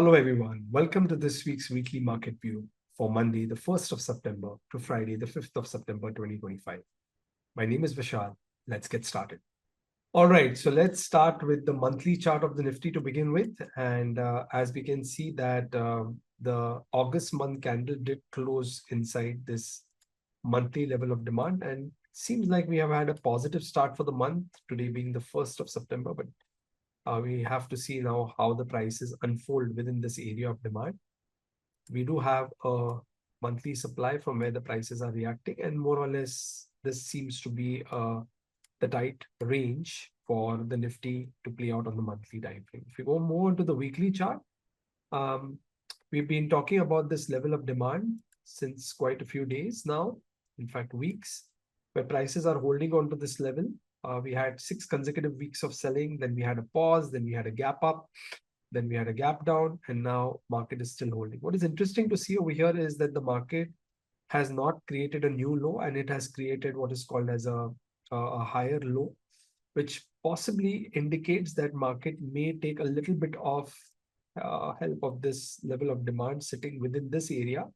Hello, everyone. Welcome to this week's weekly market view for Monday, the 1st of September to Friday, the 5th of September, 2025. My name is Vishal. Let's get started. All right, so let's start with the monthly chart of the Nifty to begin with. And as we can see that the August month candle did close inside this monthly level of demand. And seems like we have had a positive start for the month, today being the 1st of September. But we have to see now how the prices unfold within this area of demand. We do have a monthly supply from where the prices are reacting, and more or less this seems to be the tight range for the Nifty to play out on the monthly time frame. If we go more into the weekly chart, um, we've been talking about this level of demand since quite a few days now, in fact weeks, where prices are holding on to this level. We had 6 consecutive weeks of selling, then we had a pause, then we had a gap up, then we had a gap down, and now market is still holding. What is interesting to see over here is that the market has not created a new low, and it has created what is called as a higher low, which possibly indicates that market may take a little bit of help of this level of demand sitting within this area,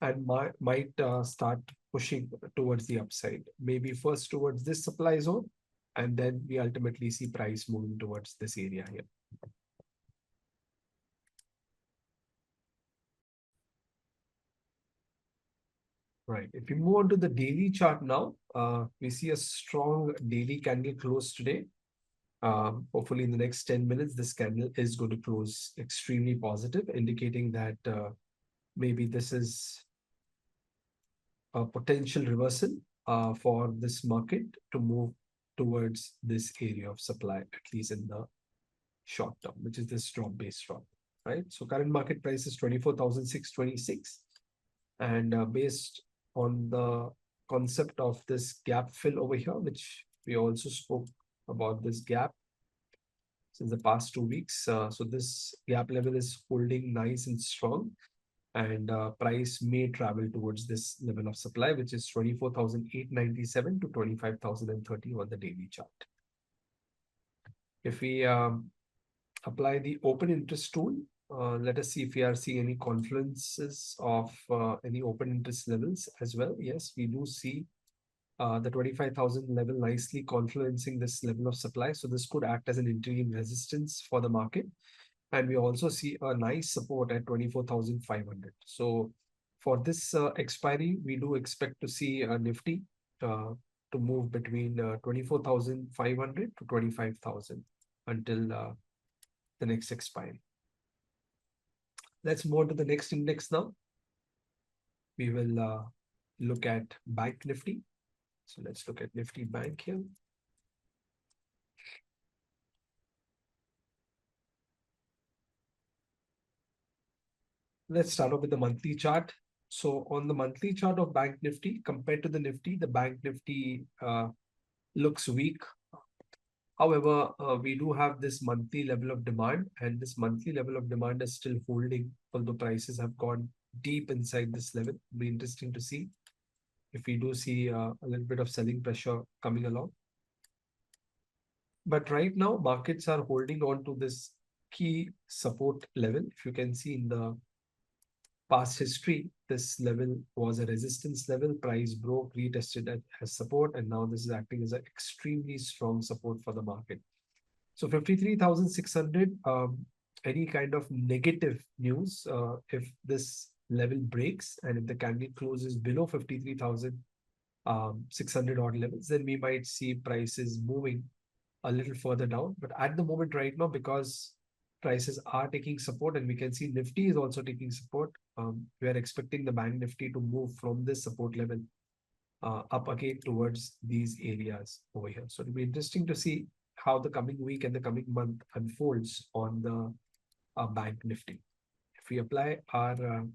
and might start pushing towards the upside, maybe first towards this supply zone, and then we ultimately see price moving towards this area here. Right. If we move on to the daily chart now, we see a strong daily candle close today. Hopefully in the next 10 minutes, this candle is going to close extremely positive, indicating that maybe this is a potential reversal for this market to move towards this area of supply, at least in the short term, which is this drop based drop, right? So current market price is 24,626, and based on the concept of this gap fill over here, which we also spoke about this gap since the past 2 weeks. So this gap level is holding nice and strong, and price may travel towards this level of supply, which is 24,897 to 25,030 on the daily chart. If we apply the open interest tool, let us see if we are seeing any confluences of any open interest levels as well. Yes, we do see the 25,000 level nicely confluencing this level of supply. So this could act as an interim resistance for the market. And we also see a nice support at 24,500. So for this expiry, we do expect to see a Nifty to move between 24,500 to 25,000 until the next expiry. Let's move on to the next index now. We will look at Bank Nifty. So let's look at Nifty Bank here. Let's start off with the monthly chart. So on the monthly chart of Bank Nifty, compared to the Nifty, the Bank Nifty looks weak. However, we do have this monthly level of demand, and this monthly level of demand is still holding, although prices have gone deep inside this level. It'll be interesting to see if we do see a little bit of selling pressure coming along. But right now, markets are holding on to this key support level. If you can see in the past history, this level was a resistance level. Price broke, retested it as support, and now this is acting as an extremely strong support for the market. So 53,600, any kind of negative news, if this level breaks and if the candle closes below 53,600 odd levels, then we might see prices moving a little further down. But at the moment right now, because prices are taking support, and we can see Nifty is also taking support, we are expecting the Bank Nifty to move from this support level up again towards these areas over here. So it'll be interesting to see how the coming week and the coming month unfolds on the Bank Nifty. If we apply our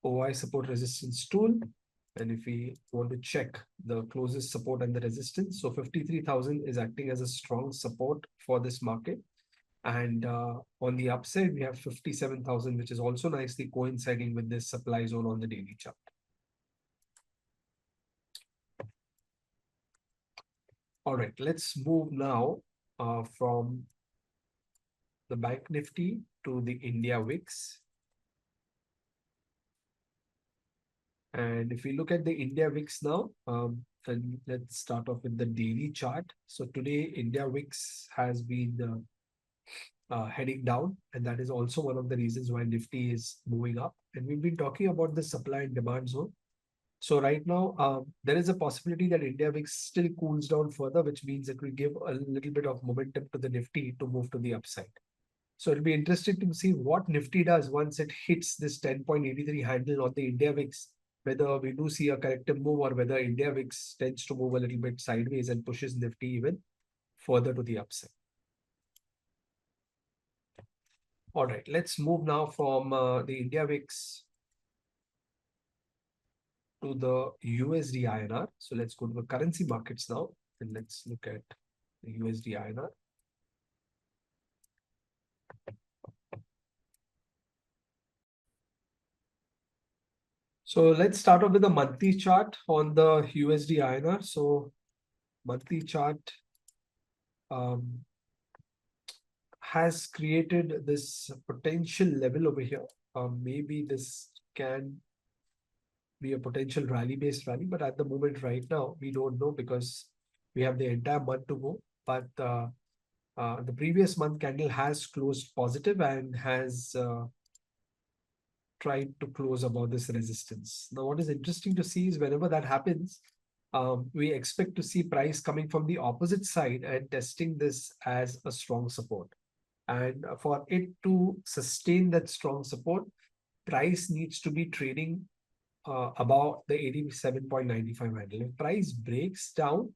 OI support resistance tool, and if we want to check the closest support and the resistance, so 53,000 is acting as a strong support for this market. And on the upside, we have 57,000, which is also nicely coinciding with this supply zone on the daily chart. All right, let's move now from the Bank Nifty to the India VIX. And if we look at the India VIX now, then let's start off with the daily chart. So today, India VIX has been heading down, and that is also one of the reasons why Nifty is moving up. And we've been talking about the supply and demand zone. So right now, there is a possibility that India VIX still cools down further, which means it will give a little bit of momentum to the Nifty to move to the upside. So it'll be interesting to see what Nifty does once it hits this 10.83 handle on the India VIX, whether we do see a corrective move or whether India VIX tends to move a little bit sideways and pushes Nifty even further to the upside. All right, let's move now from the India VIX to the USDINR. So let's go to the currency markets now, and let's look at the USDINR. So let's start off with the monthly chart on the USDINR. So monthly chart has created this potential level over here. Maybe this can be a potential rally-based rally, but at the moment right now, we don't know because we have the entire month to go. But the previous month candle has closed positive and has tried to close above this resistance. Now, what is interesting to see is whenever that happens, we expect to see price coming from the opposite side and testing this as a strong support. And for it to sustain that strong support, price needs to be trading above the 87.95 handle. If price breaks down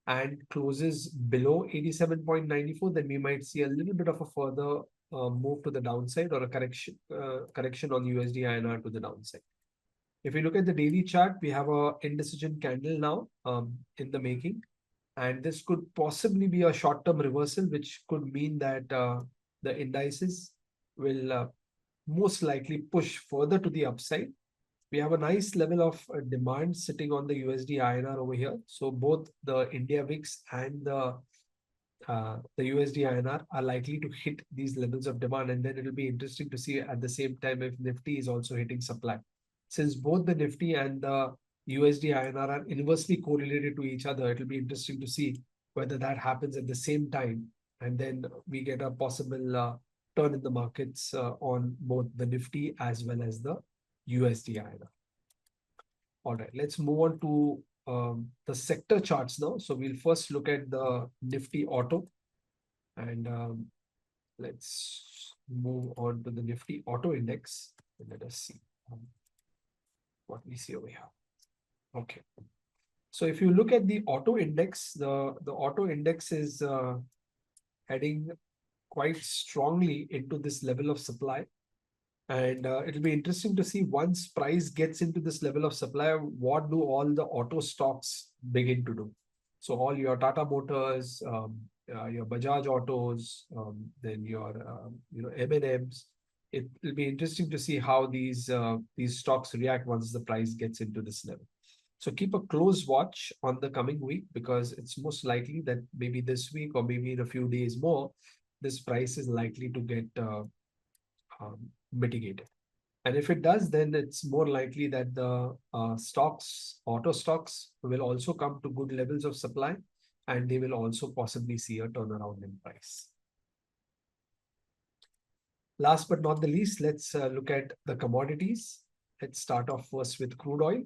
and closes below 87.94, then we might see a little bit of a further move to the downside or a correction on USD INR to the downside. If we look at the daily chart, we have a indecision candle now in the making. And this could possibly be a short-term reversal, which could mean that the indices will most likely push further to the upside. We have a nice level of demand sitting on the USD INR over here. So both the India VIX and the USD INR are likely to hit these levels of demand. And then it'll be interesting to see at the same time if Nifty is also hitting supply. Since both the Nifty and the USD INR are inversely correlated to each other, it'll be interesting to see whether that happens at the same time. And then we get a possible turn in the markets on both the Nifty as well as the USD INR. All right, let's move on to the sector charts now. So we'll first look at the Nifty Auto, and let's move on to the Nifty Auto Index. And let us see what we see over here. Okay. So if you look at the auto index, the auto index is heading quite strongly into this level of supply. And it'll be interesting to see once price gets into this level of supply, what do all the auto stocks begin to do? So all your Tata Motors, your Bajaj Autos, then your M&Ms. It'll be interesting to see how these stocks react once the price gets into this level. So keep a close watch on the coming week, because it's most likely that maybe this week or maybe in a few days more, this price is likely to get mitigated. And if it does, then it's more likely that the auto stocks will also come to good levels of supply, and they will also possibly see a turnaround in price. Last but not the least, let's look at the commodities. Let's start off first with crude oil.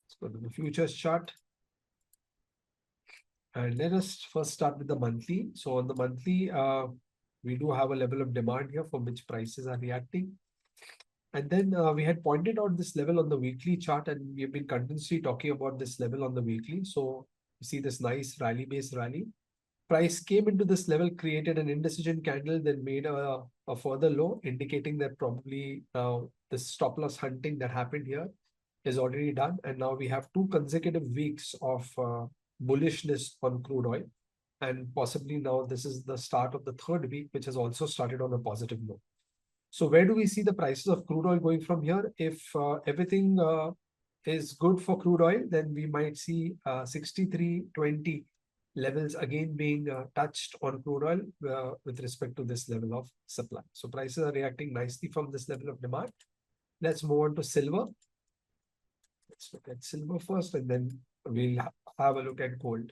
Let's go to the futures chart. And let us first start with the monthly. So on the monthly, we do have a level of demand here for which prices are reacting. And then we had pointed out this level on the weekly chart, and we have been continuously talking about this level on the weekly. So you see this nice rally-based rally. Price came into this level, created an indecision candle, then made a further low, indicating that probably now the stop loss hunting that happened here is already done. And now we have 2 consecutive weeks of bullishness on crude oil. And possibly now this is the start of the 3rd week, which has also started on a positive note. So where do we see the prices of crude oil going from here? If everything is good for crude oil, then we might see 63.20 levels again being touched on crude oil with respect to this level of supply. So prices are reacting nicely from this level of demand. Let's move on to silver. Let's look at silver first, and then we'll have a look at gold.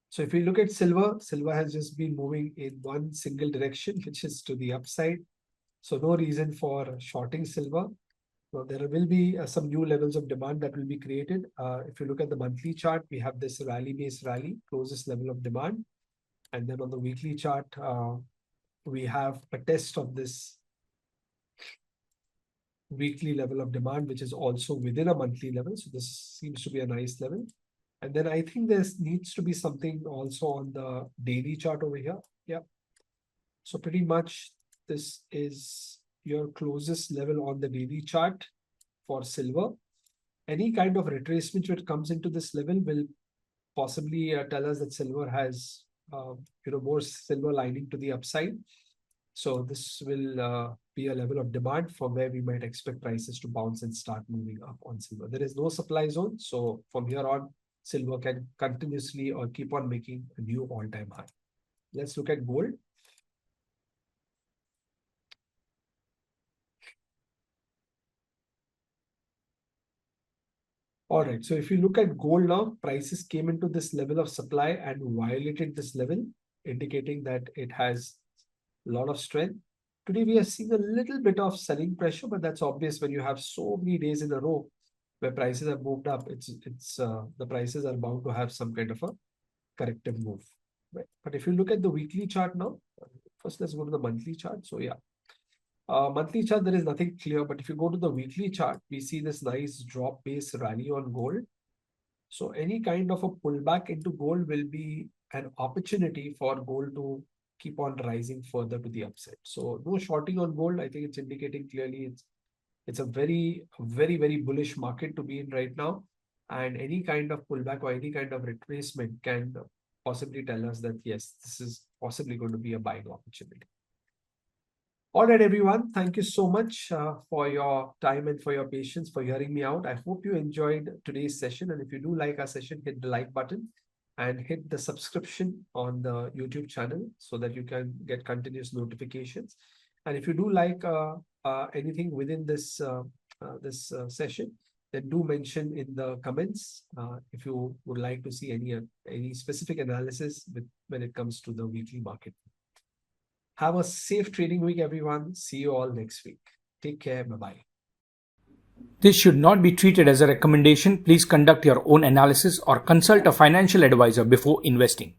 So if we look at silver, silver has just been moving in one single direction, which is to the upside. So no reason for shorting silver. So there will be some new levels of demand that will be created. If you look at the monthly chart, we have this rally-based rally, closest level of demand. And then on the weekly chart, we have a test of this weekly level of demand, which is also within a monthly level. So this seems to be a nice level. And then I think there needs to be something also on the daily chart over here. Yeah. So pretty much this is your closest level on the daily chart for silver. Any kind of retracement which comes into this level will possibly tell us that silver has more silver lining to the upside. So this will be a level of demand from where we might expect prices to bounce and start moving up on silver. There is no supply zone. So from here on, silver can continuously or keep on making a new all-time high. Let's look at gold. All right, so if you look at gold now, prices came into this level of supply and violated this level, indicating that it has a lot of strength. Today, we are seeing a little bit of selling pressure, but that's obvious when you have so many days in a row where prices have moved up. The prices are bound to have some kind of a corrective move. Right? But if you look at the weekly chart now, first let's go to the monthly chart. So yeah, monthly chart, there is nothing clear, but if you go to the weekly chart, we see this nice drop-based rally on gold. So any kind of a pullback into gold will be an opportunity for gold to keep on rising further to the upside. So no shorting on gold. I think it's indicating clearly it's a very, very, very bullish market to be in right now. And any kind of pullback or any kind of retracement can possibly tell us that, yes, this is possibly going to be a buying opportunity. All right, everyone. Thank you so much for your time and for your patience for hearing me out. I hope you enjoyed today's session. And if you do like our session, hit the like button and hit the subscription on the YouTube channel so that you can get continuous notifications. And if you do like anything within this session, then do mention in the comments if you would like to see any specific analysis when it comes to the weekly market. Have a safe trading week, everyone. See you all next week. Take care. Bye-bye. This should not be treated as a recommendation. Please conduct your own analysis or consult a financial advisor before investing.